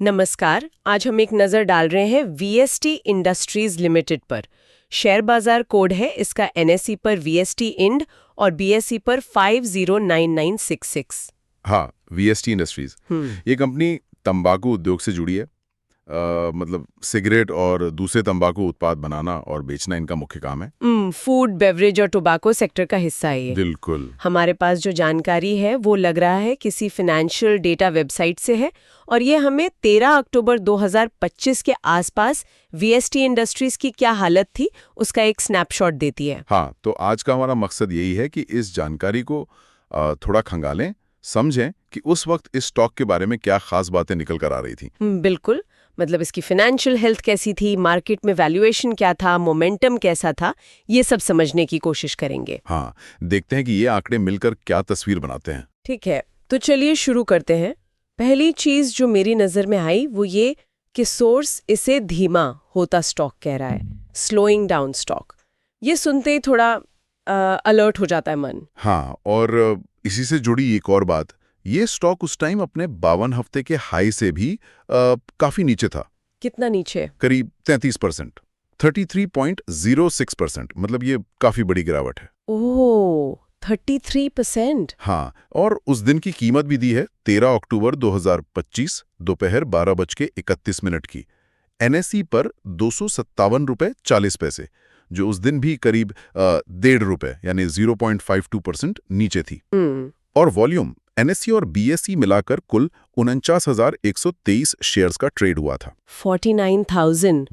नमस्कार। आज हम एक नज़र डाल रहे हैं वीएसटी इंडस्ट्रीज लिमिटेड पर। शेयर बाजार कोड है इसका एनएसई पर वीएसटी इंड और बीएसई पर 509966। हाँ, वीएसटी इंडस्ट्रीज ये कंपनी तंबाकू उद्योग से जुड़ी है। मतलब सिगरेट और दूसरे तंबाकू उत्पाद बनाना और बेचना इनका मुख्य काम है। फूड बेवरेज और टोबैको सेक्टर का हिस्सा है ये। बिल्कुल। हमारे पास जो जानकारी है वो लग रहा है किसी फाइनेंशियल डेटा वेबसाइट से है और ये हमें 13 अक्टूबर 2025 के आसपास वीएसटी इंडस्ट्रीज की क्या हालत थी उसका एक स्नैपशॉट देती है। हाँ, तो आज का हमारा मकसद यही है कि इस जानकारी को थोड़ा खंगालें, समझें कि उस वक्त इस स्टॉक के बारे में क्या खास बातें निकल कर आ रही थी। बिल्कुल। मतलब इसकी फाइनेंशियल हेल्थ कैसी थी, मार्केट में वैल्यूएशन क्या था, मोमेंटम कैसा था, ये सब समझने की कोशिश करेंगे। हाँ, देखते हैं कि ये आंकड़े मिलकर क्या तस्वीर बनाते हैं। ठीक है, तो चलिए शुरू करते हैं। पहली चीज जो मेरी नजर में आई वो ये कि सोर्स इसे धीमा होता स्टॉक कह रहा है, स्लोइंग डाउन स्टॉक। ये सुनते ही थोड़ा अलर्ट हो जाता है मन। हाँ, और इसी से जुड़ी एक और बात, ये स्टॉक उस टाइम अपने 52 हफ्ते के हाई से भी काफी नीचे था। कितना नीचे? करीब 33%, 33.06%। मतलब ये काफी बड़ी गिरावट है। ओह, 33%। हाँ, और उस दिन की कीमत भी दी है 13 अक्टूबर 2025 दोपहर 12:31 की। एनएसई पर 257.40 रुपए, जो उस दिन भी करीब ₹1.5 यानी 0.52% नीचे थी। और वॉल्यूम एनएसई और बीएसई मिलाकर कुल 49,123 शेयर्स का ट्रेड हुआ था। 49,000।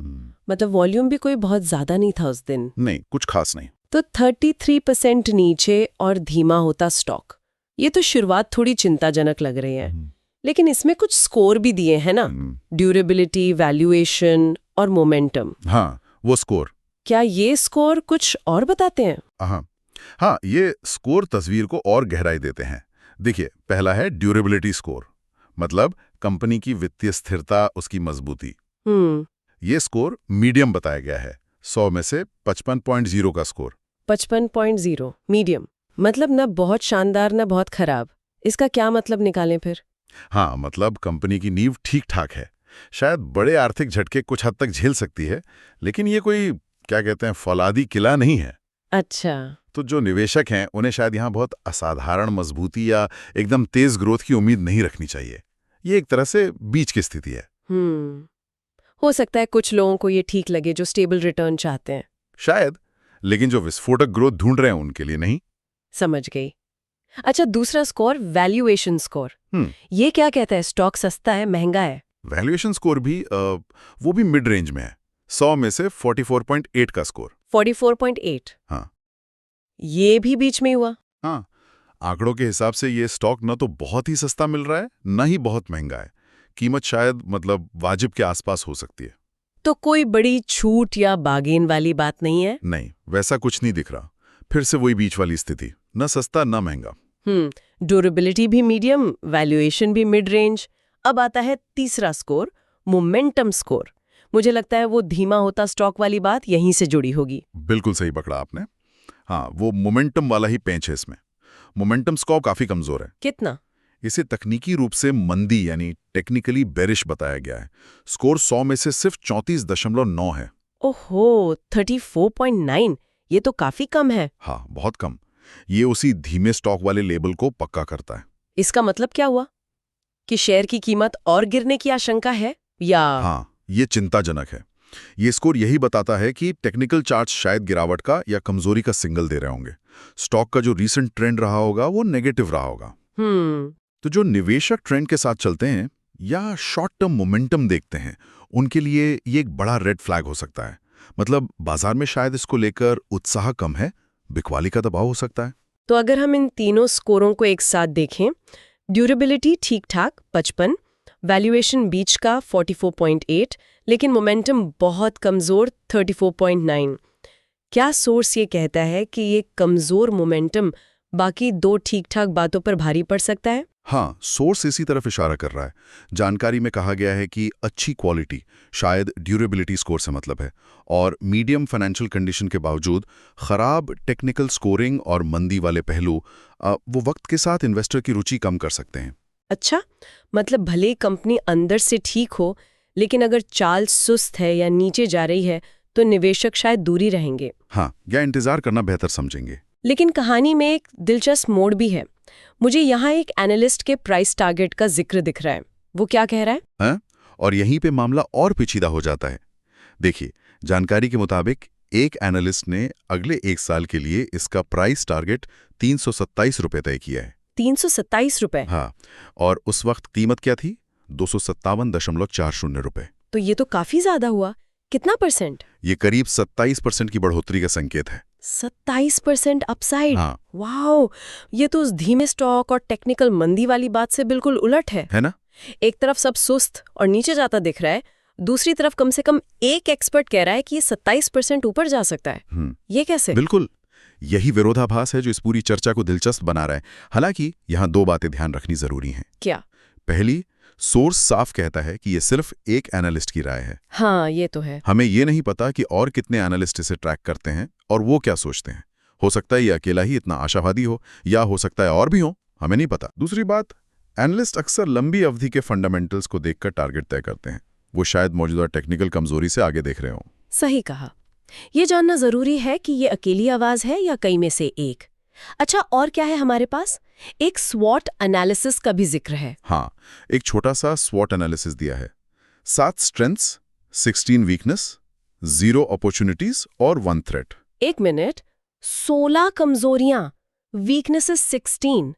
मतलब वॉल्यूम भी कोई बहुत ज्यादा नहीं था उस दिन। नहीं, कुछ खास नहीं। तो 33% नीचे और धीमा होता स्टॉक, ये तो शुरुआत थोड़ी चिंताजनक लग रही है। लेकिन इसमें कुछ स्कोर भी दिए हैं ना, ड्यूरेबिलिटी, वैल्यूएशन और मोमेंटम। हाँ, वो स्कोर। क्या ये स्कोर कुछ और बताते हैं? हाँ, ये स्कोर तस्वीर को और गहराई देते हैं। देखिए, पहला है ड्यूरेबिलिटी स्कोर, मतलब कंपनी की वित्तीय स्थिरता, उसकी मजबूती। ये स्कोर मीडियम बताया गया है, 100 में से 55.0 का स्कोर। 55.0 मीडियम, मतलब ना बहुत शानदार ना बहुत खराब। इसका क्या मतलब निकालें फिर? हाँ, मतलब कंपनी की नींव ठीक ठाक है, शायद बड़े आर्थिक झटके कुछ हद तक झेल सकती है, लेकिन ये कोई क्या कहते हैं फौलादी किला नहीं है। अच्छा। तो जो निवेशक हैं उन्हें शायद यहाँ बहुत असाधारण मजबूती या एकदम तेज ग्रोथ की उम्मीद नहीं रखनी चाहिए। ये एक तरह से बीच की स्थिति है। हो सकता है कुछ लोगों को ये ठीक लगे जो स्टेबल रिटर्न चाहते हैं, शायद, लेकिन जो विस्फोटक ग्रोथ ढूंढ रहे हैं उनके लिए नहीं। समझ गई। अच्छा, दूसरा स्कोर वैल्यूएशन स्कोर, ये क्या कहता है? स्टॉक सस्ता है, महंगा है? वैल्यूएशन स्कोर भी वो भी मिड रेंज में है, 100 में से 44.8 का स्कोर। 44.8। हाँ, ये भी बीच में हुआ। हाँ, आंकड़ों के हिसाब से ये स्टॉक न तो बहुत ही सस्ता मिल रहा है, न ही बहुत महंगा है। कीमत शायद मतलब वाजिब के आसपास हो सकती है। तो कोई बड़ी छूट या बागेन वाली बात नहीं है? नहीं, वैसा कुछ नहीं दिख रहा। फिर से वही बीच वाली स्थिति, न सस्ता न महंगा। ड्यूरेबिलिटी भी मीडियम, वैल्यूएशन भी मिड रेंज। अब आता है तीसरा स्कोर, मोमेंटम स्कोर। मुझे लगता है वो धीमा होता स्टॉक वाली बात यहीं से जुड़ी होगी। बिल्कुल सही पकड़ा आपने। हाँ, वो मोमेंटम वाला ही पेंच है इसमें। मोमेंटम स्कोर काफी कमजोर है। कितना? इसे तकनीकी रूप से मंदी यानी टेक्निकली बेरिश बताया गया है। स्कोर 100 में से सिर्फ 34.9 है। ओहो, 34.9, ये तो काफी कम है। हाँ, बहुत कम। ये उसी धीमे स्टॉक वाले लेबल को पक्का करता है। इसका मतलब क्या हुआ कि शेयर की कीमत और गिरने की आशंका है या? हाँ, ये चिंताजनक है। ये स्कोर यही बताता है कि टेक्निकल चार्ट्स शायद गिरावट का या कमजोरी का सिग्नल दे रहे होंगे। स्टॉक का जो रीसेंट ट्रेंड रहा होगा वो नेगेटिव रहा होगा। तो जो निवेशक ट्रेंड के साथ चलते हैं या शॉर्ट टर्म मोमेंटम देखते हैं, उनके लिए ये एक बड़ा रेड फ्लैग हो सकता है। मतलब बाजार में शायद इसको लेकर उत्साह कम है, बिकवाली का दबाव हो सकता है। तो अगर हम इन तीनों स्कोरों को एक साथ देखें, ड्यूरेबिलिटी ठीक ठाक 55, वैल्यूएशन बीच का 44.8, लेकिन मोमेंटम बहुत कमजोर 34.9। क्या सोर्स ये कहता है कि ये कमजोर मोमेंटम बाकी दो ठीक ठाक बातों पर भारी पड़ सकता है? हाँ, सोर्स इसी तरफ इशारा कर रहा है। जानकारी में कहा गया है कि अच्छी क्वालिटी, शायद ड्यूरेबिलिटी स्कोर से मतलब है, और मीडियम फाइनेंशियल कंडीशन के बावजूद खराब टेक्निकल स्कोरिंग और मंदी वाले पहलू वो वक्त के साथ इन्वेस्टर की रुचि कम कर सकते हैं। अच्छा, मतलब भले ही कंपनी अंदर से ठीक हो, लेकिन अगर चाल सुस्त है या नीचे जा रही है तो निवेशक शायद दूरी रहेंगे। हाँ, या इंतजार करना बेहतर समझेंगे। लेकिन कहानी में एक दिलचस्प मोड़ भी है। मुझे यहाँ एक एनालिस्ट के प्राइस टारगेट का जिक्र दिख रहा है। वो क्या कह रहा है? हाँ? और यहीं पे मामला और पेचीदा हो जाता है। देखिए, जानकारी के मुताबिक एक एनालिस्ट ने अगले 1 साल के लिए इसका प्राइस टारगेट 327 रुपए तय किया है। 327 रुपए? हाँ, और उस वक्त कीमत क्या थी? 257.40 रुपए। तो ये तो काफी ज्यादा हुआ। कितना %? ये करीब 27% की बढ़ोतरी का संकेत है। 27% अपसाइड? हाँ। वाओ, ये तो उस धीमे स्टॉक और टेक्निकल मंदी वाली बात से बिल्कुल उलट है ना? एक तरफ सब सुस्त और नीचे जाता दिख रहा है, दूसरी तरफ कम से कम एक एक्सपर्ट कह रहा है कि ये 27% ऊपर जा सकता है। ये कैसे? बिल्कुल, यही विरोधाभास है जो इस पूरी चर्चा को दिलचस्प बना रहा है। हालांकि यहाँ 2 बातें ध्यान रखनी जरूरी हैं। क्या? पहली, सोर्स साफ कहता है कि ये सिर्फ एक एनालिस्ट की राय है। हाँ, ये तो है। हमें ये नहीं पता कि और कितने एनालिस्ट इसे ट्रैक करते हैं और वो क्या सोचते हैं। हो सकता है ये अकेला ही इतना आशावादी हो, या हो सकता है और भी हो, हमें नहीं पता। दूसरी बात, एनालिस्ट अक्सर लंबी अवधि के फंडामेंटल्स को देखकर टारगेट तय करते हैं। वो शायद मौजूदा टेक्निकल कमजोरी से आगे देख रहे हों। सही कहा। ये जानना जरूरी है कि ये अकेली आवाज है या कई में से एक। अच्छा, और क्या है हमारे पास? एक स्वॉट एनालिसिस का भी जिक्र है। हाँ, एक छोटा सा स्वॉट एनालिसिस दिया है। 7 स्ट्रेंथ्स, 16 वीकनेस, 0 अपॉर्चुनिटीज और 1 थ्रेट। 1 मिनट, 16 कमजोरियां, वीकनेसेस 16,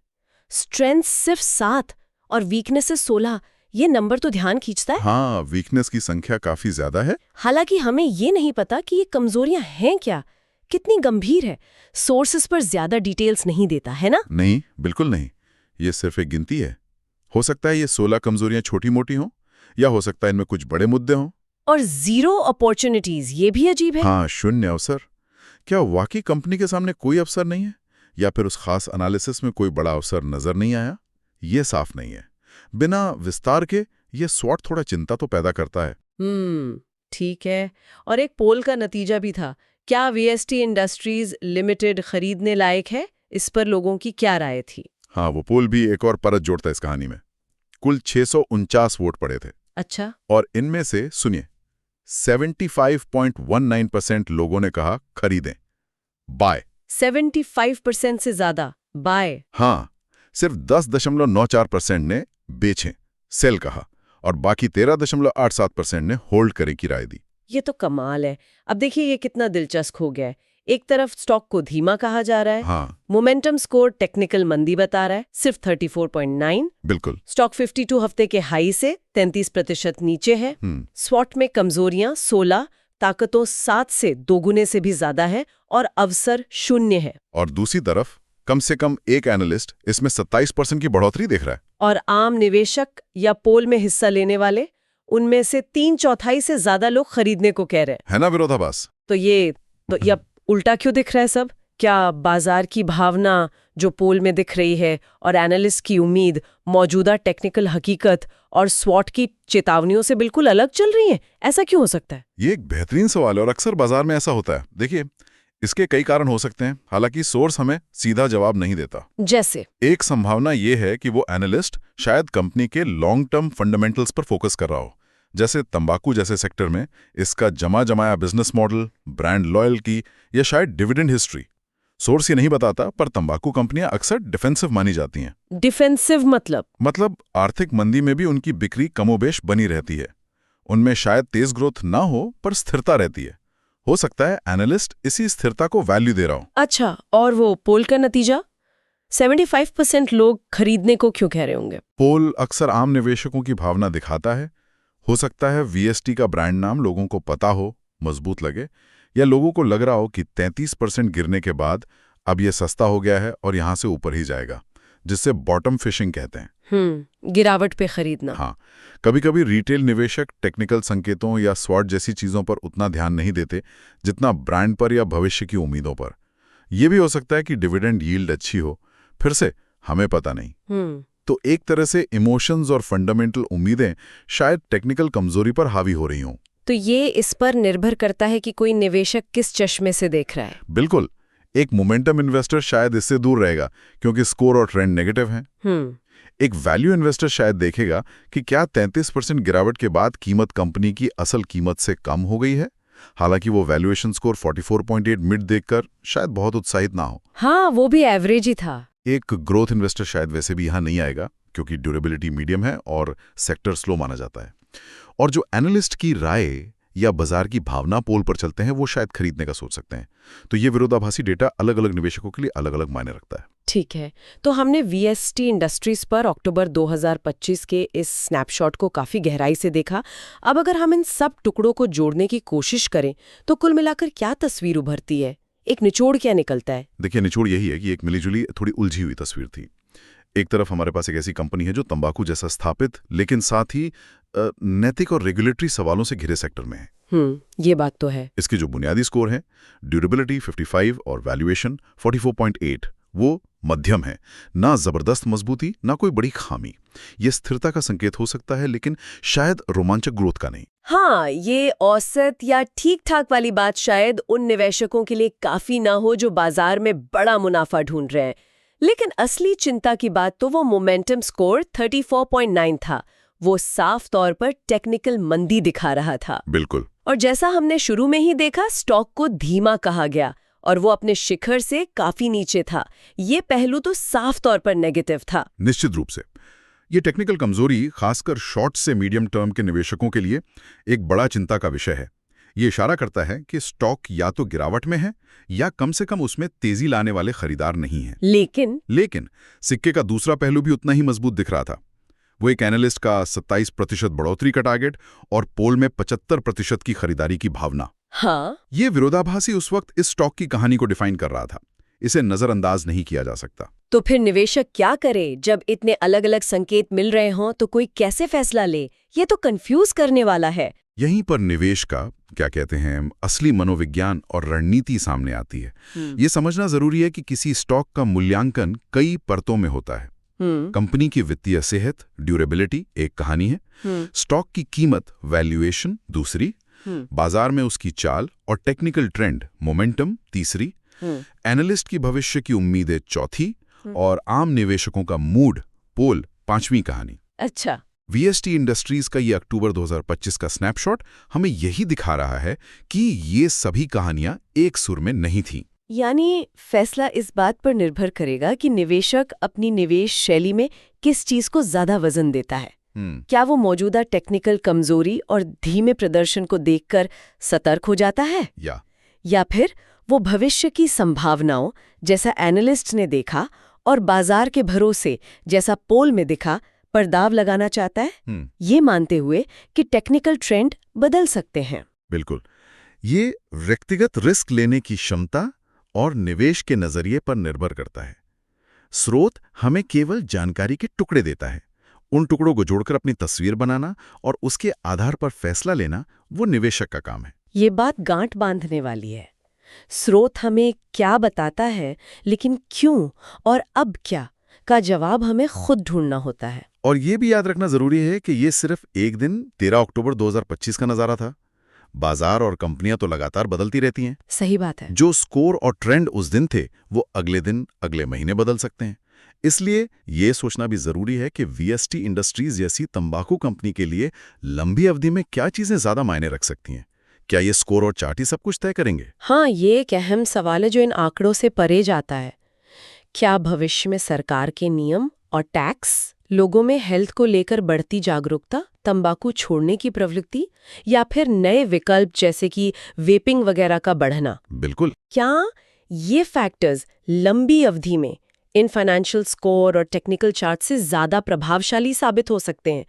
स्ट्रेंथ सिर्फ 7 और वीकनेसेस 16। ये नंबर तो ध्यान खींचता है। हाँ, वीकनेस की संख्या काफी ज्यादा है। हालांकि हमें ये नहीं पता कि ये कमजोरियां हैं क्या, कितनी गंभीर है। सोर्सेस पर ज्यादा डिटेल्स नहीं देता है ना? नहीं, बिल्कुल नहीं। ये सिर्फ एक गिनती है। हो सकता है ये 16 कमजोरियां छोटी मोटी हों, या हो सकता है इनमें कुछ बड़े मुद्दे हों। और 0 अपॉर्चुनिटीज, ये भी अजीब है। हाँ, शून्य अवसर। क्या वाकई कंपनी के सामने कोई अवसर नहीं है, या फिर उस खास एनालिसिस में कोई बड़ा अवसर नजर नहीं आया? ये साफ नहीं है। बिना विस्तार के ये स्वॉट थोड़ा चिंता तो पैदा करता है। ठीक है। और एक पोल का नतीजा भी था। क्या वीएसटी इंडस्ट्रीज लिमिटेड खरीदने लायक है? इस पर लोगों की क्या राय थी? हाँ, वो पोल भी एक और परत जोड़ता है इस कहानी में। कुल 649 वोट पड़े थे। अच्छा। और इनमें से सुनिए, 75.19% लोगों ने कहा खरीदें, बाय। 75% से ज्यादा बाय? हाँ, सिर्फ 10.94% ने बेचें, सेल कहा, और बाकी 13.87% ने होल्ड करें की राय दी। ये तो कमाल है। अब देखिए ये कितना दिलचस्प हो गया है। एक तरफ स्टॉक को धीमा कहा जा रहा है। हाँ, मोमेंटम स्कोर टेक्निकल मंदी बता रहा है, सिर्फ 34.9। बिल्कुल। स्टॉक 52 हफ्ते के हाई से 33% नीचे है। स्वॉट में कमजोरियां 16, ताकतों 7 से दोगुने से भी ज्यादा है, और अवसर 0 है। और दूसरी तरफ कम से कम एक एनालिस्ट इसमें 27% की बढ़ोतरी देख रहा है। और आम निवेशक या पोल में हिस्सा लेने वाले, उनमें से 3/4 से ज्यादा लोग खरीदने को कह रहे हैं। है ना विरोधाभास? तो ये उल्टा क्यों दिख रहा है सब? क्या बाजार की भावना जो पोल में दिख रही है और एनालिस्ट की उम्मीद मौजूदा टेक्निकल हकीकत और स्वॉट की चेतावनियों से बिल्कुल अलग चल रही है? ऐसा क्यों हो सकता है? ये एक बेहतरीन सवाल है और अक्सर बाजार में ऐसा होता है। देखिए, इसके कई कारण हो सकते हैं, हालांकि सोर्स हमें सीधा जवाब नहीं देता। जैसे? एक संभावना ये है कि वो एनालिस्ट शायद कंपनी के लॉन्ग टर्म फंडामेंटल्स पर फोकस कर रहा हो। जैसे तंबाकू जैसे सेक्टर में इसका जमाया बिजनेस मॉडल, ब्रांड लॉयल्टी, या शायद डिविडेंड हिस्ट्री। सोर्स ये नहीं बताता, पर तंबाकू कंपनियां अक्सर डिफेंसिव मानी जाती हैं। डिफेंसिव मतलब आर्थिक मंदी में भी उनकी बिक्री कमोबेश बनी रहती है। उनमें शायद तेज ग्रोथ ना हो, पर स्थिरता रहती है। हो सकता है एनालिस्ट इसी स्थिरता को वैल्यू दे रहा हो। अच्छा, और वो पोल का नतीजा 75% लोग खरीदने को क्यों कह रहे होंगे? पोल अक्सर आम निवेशकों की भावना दिखाता है। हो सकता है वीएसटी का ब्रांड नाम लोगों को पता हो, मजबूत लगे, या लोगों को लग रहा हो कि 33% गिरने के बाद अब ये सस्ता हो गया है और यहां से ऊपर ही जाएगा, जिससे बॉटम फिशिंग कहते हैं। गिरावट पे खरीदना। हाँ, कभी-कभी रिटेल निवेशक टेक्निकल संकेतों या स्वॉट जैसी चीजों पर उतना ध्यान नहीं देते जितना ब्रांड पर या भविष्य की उम्मीदों पर। यह भी हो सकता है कि डिविडेंड यील्ड अच्छी हो, फिर से हमें पता नहीं। तो एक तरह से इमोशंस और फंडामेंटल उम्मीदें शायद टेक्निकल कमजोरी पर हावी हो रही हों। तो ये इस पर निर्भर करता है कि कोई निवेशक किस चश्मे से देख रहा है। बिल्कुल। एक मोमेंटम इन्वेस्टर शायद इससे दूर रहेगा क्योंकि स्कोर और ट्रेंड नेगेटिव हैं। एक वैल्यू इन्वेस्टर शायद देखेगा कि क्या 33% गिरावट के बाद कीमत कंपनी की असल कीमत से कम हो गई है। हालांकि वो वैल्यूएशन स्कोर 44.8 मिड देखकर शायद बहुत उत्साहित ना हो। हाँ, वो भी एवरेज ही था। एक ग्रोथ इन्वेस्टर शायद वैसे भी यहां नहीं आएगा, क्योंकि ड्यूरेबिलिटी मीडियम है और सेक्टर स्लो माना जाता है। और जो एनालिस्ट की राय या बाजार की भावना पोल पर चलते हैं, वो शायद खरीदने का सोच सकते हैं। तो ये विरोधाभासी डेटा अलग अलग निवेशकों के लिए अलग अलग मायने रखता है। ठीक है, तो हमने वीएसटी इंडस्ट्रीज पर अक्टूबर 2025 के इस स्नैपशॉट को काफी गहराई से देखा। अब अगर हम इन सब टुकड़ों को जोड़ने की कोशिश करें तो कुल मिलाकर क्या तस्वीर उभरती है? एक निचोड़ क्या निकलता है? देखिए, निचोड़ यही है कि एक मिलीजुली थोड़ी उलझी हुई तस्वीर थी। एक तरफ हमारे पास एक ऐसी कंपनी है जो तंबाकू जैसा स्थापित लेकिन साथ ही नैतिक और रेगुलेटरी सवालों से घिरे सेक्टर में है। ये बात तो है। इसके जो बुनियादी स्कोर है, ड्यूरेबिलिटी 55 और वैल्यूएशन 44.8, वो मध्यम है। ना जबरदस्त मजबूती, ना कोई बड़ी खामी। ये स्थिरता का संकेत हो सकता है, लेकिन शायद रोमांचक ग्रोथ का नहीं। हाँ, ये औसत या ठीक ठाक वाली बात शायद उन निवेशकों के लिए काफी ना हो जो बाजार में बड़ा मुनाफा ढूंढ रहे हैं। लेकिन असली चिंता की बात तो वो मोमेंटम स्कोर 34.9 था। वो साफ तौर पर टेक्निकल मंदी दिखा रहा था। बिल्कुल। और जैसा हमने शुरू में ही देखा, स्टॉक को धीमा कहा गया और वो अपने शिखर से काफी नीचे था। ये पहलू तो साफ तौर पर नेगेटिव था। निश्चित रूप से ये टेक्निकल कमजोरी खासकर शॉर्ट से मीडियम टर्म के निवेशकों के लिए एक बड़ा चिंता का विषय है। ये इशारा करता है कि स्टॉक या तो गिरावट में है या कम से कम उसमें तेजी लाने वाले खरीदार नहीं हैं। लेकिन सिक्के का दूसरा पहलू भी उतना ही मजबूत दिख रहा था। वो एक एनालिस्ट का 27% बढ़ोतरी का टारगेट और पोल में 75% की खरीदारी की भावना। हाँ, ये विरोधाभासी उस वक्त इस स्टॉक की कहानी को डिफाइन कर रहा था। इसे नजरअंदाज नहीं किया जा सकता। तो फिर निवेशक क्या करे जब इतने अलग अलग संकेत मिल रहे हों? तो कोई कैसे फैसला ले? ये तो कंफ्यूज करने वाला है। यहीं पर निवेश का क्या कहते हैं असली मनोविज्ञान और रणनीति सामने आती है। ये समझना जरूरी है कि किसी स्टॉक का मूल्यांकन कई परतों में होता है। कंपनी की वित्तीय सेहत, ड्यूरेबिलिटी एक कहानी है, स्टॉक की कीमत, वैल्यूएशन दूसरी, बाजार में उसकी चाल और टेक्निकल ट्रेंड, मोमेंटम तीसरी, एनालिस्ट की भविष्य की उम्मीदें चौथी, और आम निवेशकों का मूड, पोल पांचवी कहानी। अच्छा, वीएसटी इंडस्ट्रीज का ये अक्टूबर 2025 का स्नैपशॉट हमें यही दिखा रहा है कि ये सभी कहानियां एक सुर में नहीं थीं। यानी फैसला इस बात पर निर्भर करेगा कि निवेशक अपनी निवेश शैली में किस चीज को ज्यादा वजन देता है। क्या वो मौजूदा टेक्निकल कमजोरी और धीमे प्रदर्शन को देखकर सतर्क हो जाता है, या फिर वो भविष्य की संभावनाओं जैसा एनालिस्ट ने देखा और बाजार के भरोसे जैसा पोल में दिखा पर दाव लगाना चाहता है, ये मानते हुए कि टेक्निकल ट्रेंड बदल सकते हैं। बिल्कुल। ये व्यक्तिगत रिस्क लेने की क्षमता और निवेश के नजरिए पर निर्भर करता है। स्रोत हमें केवल जानकारी के टुकड़े देता है। उन टुकड़ों को जोड़कर अपनी तस्वीर बनाना और उसके आधार पर फैसला लेना वो निवेशक का काम है। ये बात गांठ बांधने वाली है। स्रोत हमें क्या बताता है, लेकिन क्यों और अब क्या का जवाब हमें खुद ढूंढना होता है। और ये भी याद रखना जरूरी है कि ये सिर्फ एक दिन 13 अक्टूबर 2025 का नजारा था। बाजार और कंपनियां तो लगातार बदलती रहती हैं। सही बात है। जो स्कोर और ट्रेंड उस दिन थे वो अगले दिन, अगले महीने बदल सकते हैं। इसलिए ये सोचना भी जरूरी है कि वीएसटी इंडस्ट्रीज जैसी तंबाकू कंपनी के लिए लंबी अवधि में क्या चीजें ज्यादा मायने रख सकती हैं। क्या ये स्कोर और चार्ट ही सब कुछ तय करेंगे? हाँ, ये एक अहम सवाल है जो इन आंकड़ों से परे जाता है। क्या भविष्य में सरकार के नियम और टैक्स, लोगों में हेल्थ को लेकर बढ़ती जागरूकता, तंबाकू छोड़ने की प्रवृत्ति, या फिर नए विकल्प जैसे कि वेपिंग वगैरह का बढ़ना? बिल्कुल। क्या ये फैक्टर्स लंबी अवधि में इन फाइनेंशियल स्कोर और टेक्निकल चार्ट से ज्यादा प्रभावशाली साबित हो सकते हैं?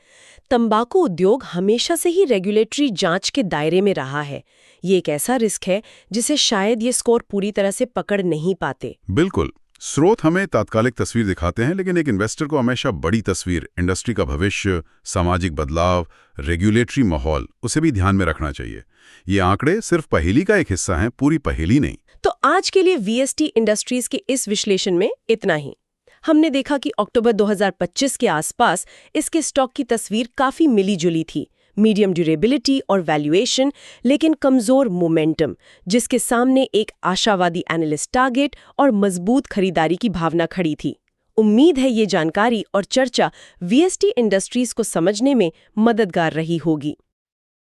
तंबाकू उद्योग हमेशा से ही रेगुलेटरी जांच के दायरे में रहा है। ये एक ऐसा रिस्क है जिसे शायद ये स्कोर पूरी तरह से पकड़ नहीं पाते। बिल्कुल। स्रोत हमें तात्कालिक तस्वीर दिखाते हैं, लेकिन एक इन्वेस्टर को हमेशा बड़ी तस्वीर, इंडस्ट्री का भविष्य, सामाजिक बदलाव, रेगुलेटरी माहौल, उसे भी ध्यान में रखना चाहिए। ये आंकड़े सिर्फ पहेली का एक हिस्सा हैं, पूरी पहेली नहीं। तो आज के लिए वीएसटी इंडस्ट्रीज के इस विश्लेषण में इतना ही। हमने देखा कि अक्टूबर 2025 के आसपास इसके स्टॉक की तस्वीर काफी मिली-जुली थी। मीडियम ड्यूरेबिलिटी और वैल्यूएशन, लेकिन कमजोर मोमेंटम, जिसके सामने एक आशावादी एनालिस्ट टारगेट और मजबूत खरीदारी की भावना खड़ी थी। उम्मीद है ये जानकारी और चर्चा वीएसटी इंडस्ट्रीज को समझने में मददगार रही होगी।